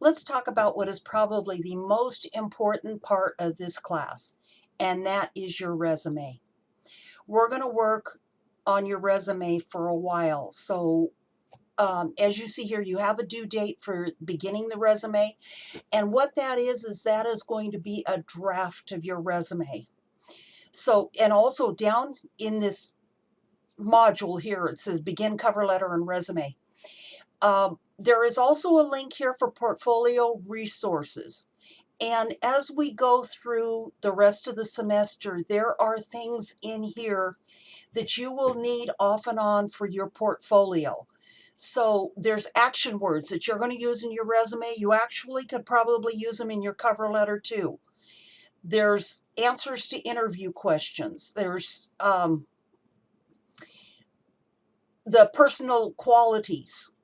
let's talk about what is probably the most important part of this class, and that is your resume. We're going to work on your resume for a while. So as you see here, you have a due date for beginning the resume. And what that is that is going to be a draft of your resume. So, and also down in this module here, it says begin cover letter and resume. There is also a link here for portfolio resources. And as we go through the rest of the semester, there are things in here that you will need off and on for your portfolio. So there's action words that you're going to use in your resume. You actually could probably use them in your cover letter too. There's answers to interview questions. There's the personal qualities.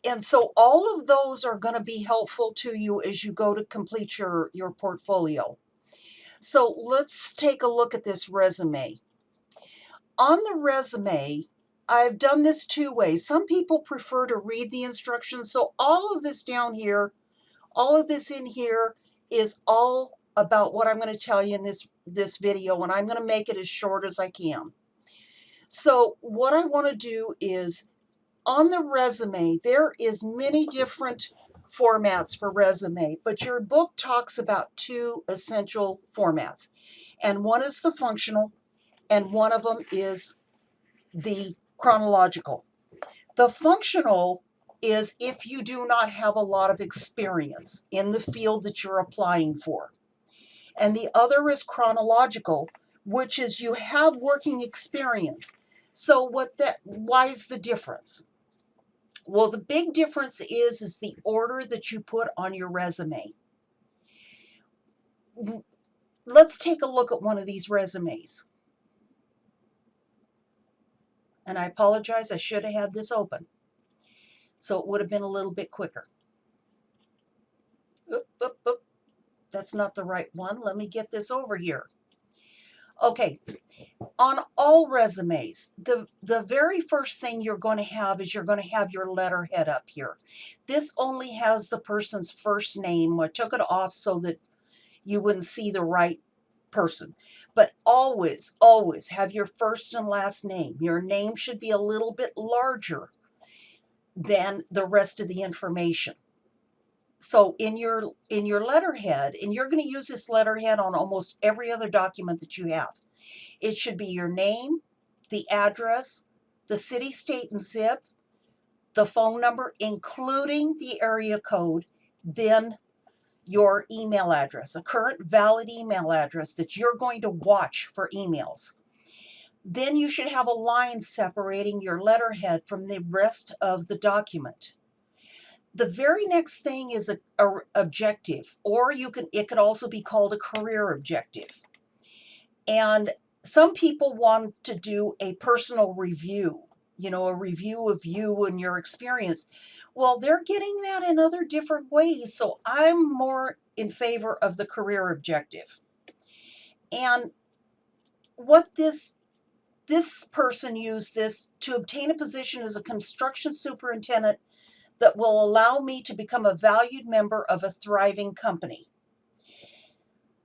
And so all of those are going to be helpful to you as you go to complete your portfolio. So let's take a look at this resume. On the resume, I've done this two ways. Some people prefer to read the instructions. So all of this down here, all of this in here is all about what I'm going to tell you in this video, and I'm going to make it as short as I can. So what I want to do is, on the resume, there is many different formats for resume, but your book talks about two essential formats. And one is the functional, and one of them is the chronological. The functional is if you do not have a lot of experience in the field that you're applying for. And the other is chronological, which is you have working experience. So why is the difference? Well, the big difference is the order that you put on your resume. Let's take a look at one of these resumes. And I apologize, I should have had this open, so it would have been a little bit quicker. Oop, oop, oop. That's not the right one. Let me get this over here. Okay, on all resumes, the very first thing you're going to have is you're going to have your letterhead up here. This only has the person's first name. I took it off so that you wouldn't see the right person. But always, always have your first and last name. Your name should be a little bit larger than the rest of the information. So in your letterhead, and you're going to use this letterhead on almost every other document that you have, it should be your name, the address, the city, state, and zip, the phone number, including the area code, then your email address, a current valid email address that you're going to watch for emails. Then you should have a line separating your letterhead from the rest of the document. The very next thing is a objective, or it could also be called a career objective. And some people want to do a personal review, a review of you and your experience. Well, they're getting that in other different ways, so I'm more in favor of the career objective. And what this person used this to obtain a position as a construction superintendent that will allow me to become a valued member of a thriving company.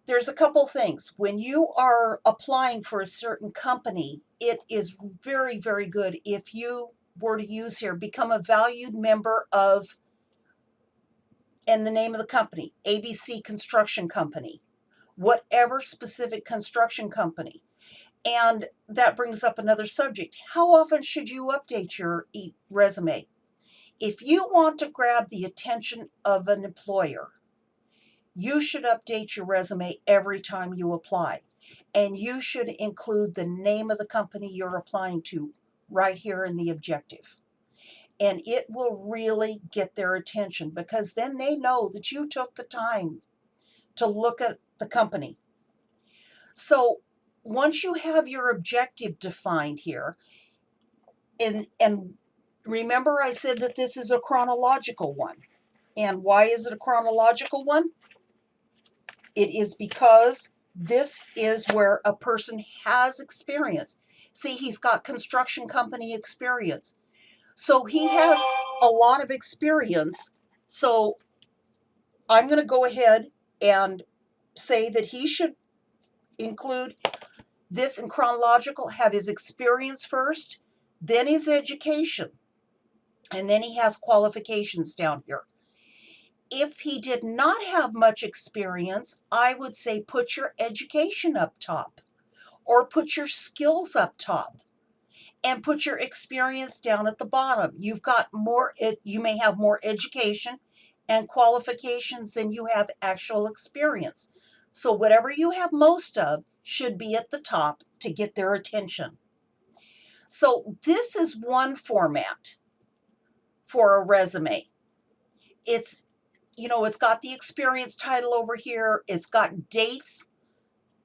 There's a couple things. When you are applying for a certain company, it is very, very good if you were to use here, become a valued member of, and the name of the company, ABC Construction Company, whatever specific construction company. And that brings up another subject. How often should you update your resume? If you want to grab the attention of an employer, you should update your resume every time you apply. And you should include the name of the company you're applying to right here in the objective. And it will really get their attention, because then they know that you took the time to look at the company. So once you have your objective defined here, and remember I said that this is a chronological one. And why is it a chronological one? It is because this is where a person has experience. See, he's got construction company experience. So he has a lot of experience. So I'm going to go ahead and say that he should include this in chronological, have his experience first, then his education, and then he has qualifications down here. If he did not have much experience, I would say put your education up top, or put your skills up top, and put your experience down at the bottom. You've got more, you may have more education and qualifications than you have actual experience. So whatever you have most of should be at the top to get their attention. So this is one format for a resume. It's, it's got the experience title over here. It's got dates,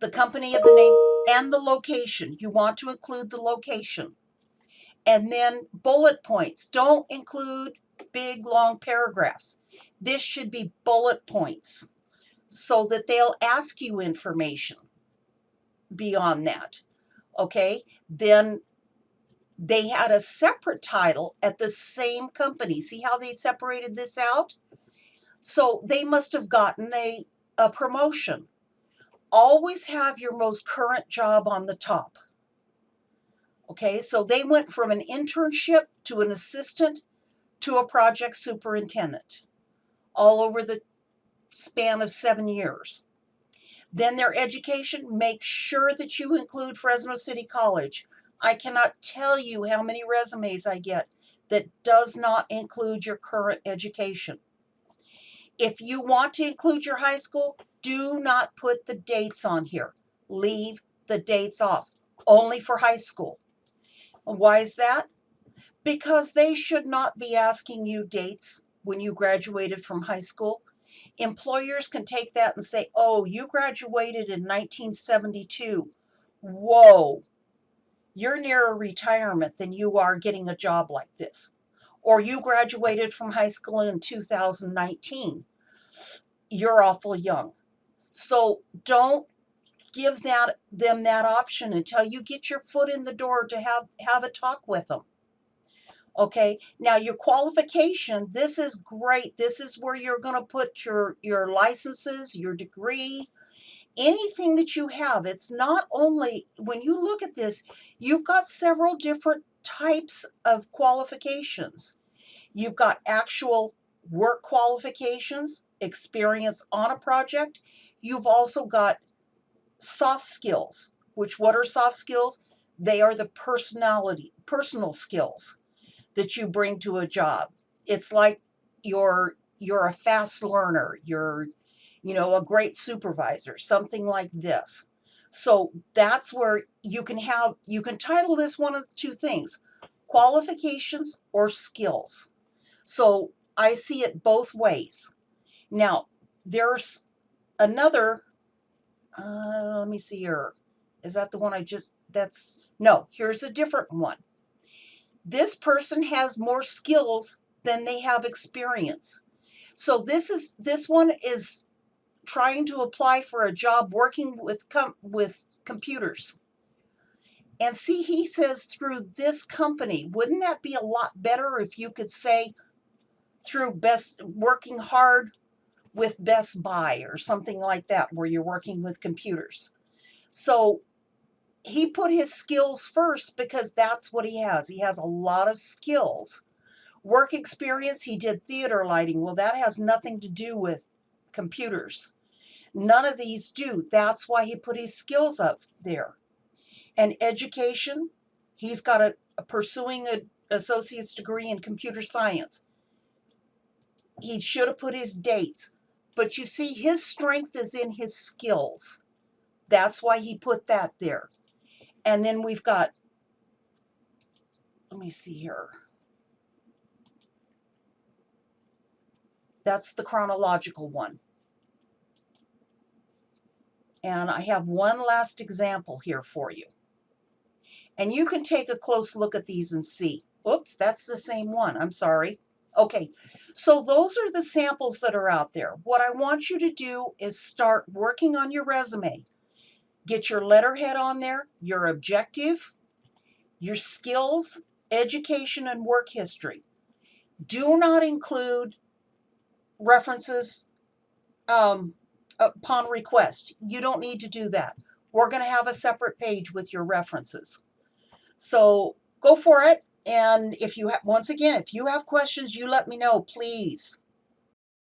the company of the name, and the location. You want to include the location. And then bullet points. Don't include big, long paragraphs. This should be bullet points so that they'll ask you information beyond that. Okay? Then they had a separate title at the same company. See how they separated this out? So they must have gotten a promotion. Always have your most current job on the top. Okay, so they went from an internship to an assistant to a project superintendent, all over the span of 7 years. Then their education, make sure that you include Fresno City College. I cannot tell you how many resumes I get that does not include your current education. If you want to include your high school, do not put the dates on here. Leave the dates off, only for high school. Why is that? Because they should not be asking you dates when you graduated from high school. Employers can take that and say, oh, you graduated in 1972. Whoa, you're nearer retirement than you are getting a job like this. Or you graduated from high school in 2019. You're awful young. So don't give them that option until you get your foot in the door to have a talk with them. Okay, now your qualification, this is great. This is where you're going to put your licenses, your degree, anything that you have. It's not only, when you look at this, you've got several different types of qualifications. You've got actual work qualifications, experience on a project. You've also got soft skills, which, what are soft skills? They are the personal skills that you bring to a job. It's like you're a fast learner, you're a great supervisor, something like this. So that's where you can title this one of two things, qualifications or skills. So I see it both ways. Now, there's another, let me see here. Is that the one no, here's a different one. This person has more skills than they have experience. So this one is trying to apply for a job working with computers. And see, he says through this company. Wouldn't that be a lot better if you could say through working hard with Best Buy or something like that, where you're working with computers? So he put his skills first because that's what he has. He has a lot of skills. Work experience, he did theater lighting. Well, that has nothing to do with computers. None of these do. That's why he put his skills up there. And education, he's got pursuing an associate's degree in computer science. He should have put his dates. But you see, his strength is in his skills. That's why he put that there. And then we've got, let me see here. That's the chronological one. And I have one last example here for you. And you can take a close look at these and see. Oops, that's the same one. I'm sorry. Okay, so those are the samples that are out there. What I want you to do is start working on your resume. Get your letterhead on there, your objective, your skills, education, and work history. Do not include references upon request. You don't need to do that. We're going to have a separate page with your references. So go for it. And if you have, once again, if you have questions, you let me know, please.